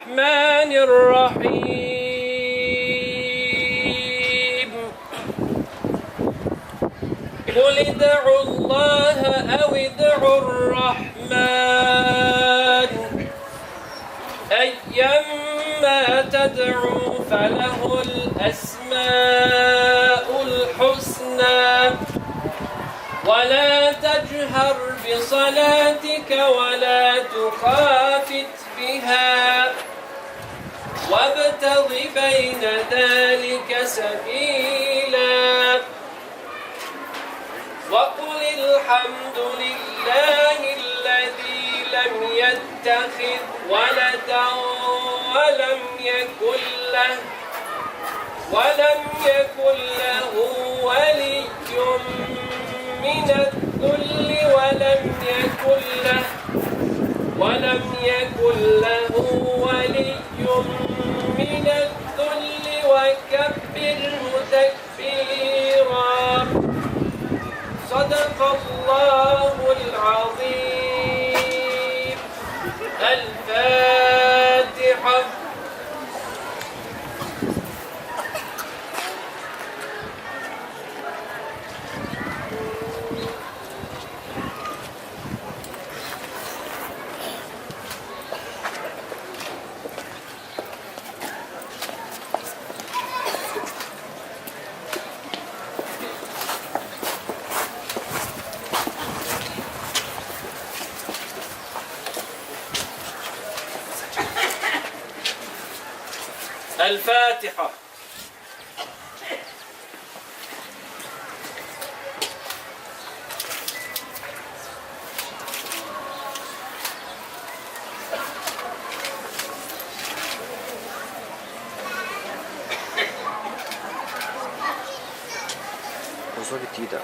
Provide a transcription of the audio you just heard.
الرحمن الرحيم قل ادعوا الله أو ادعوا الرحمن أيما تدعوا فله الأسماء الحسنى ولا تجهر بصلاتك ولا تخافت بها وابتغ بين ذلك سبيلا وقل الحمد لله الذي لم يتخذ ولدا ولم يكن له ولي من الذل ولم يكن له ولي من الذل وكبره تكبيرا صدق الله العظيم. الفاتحة. الفاتحة. وصلت تيدا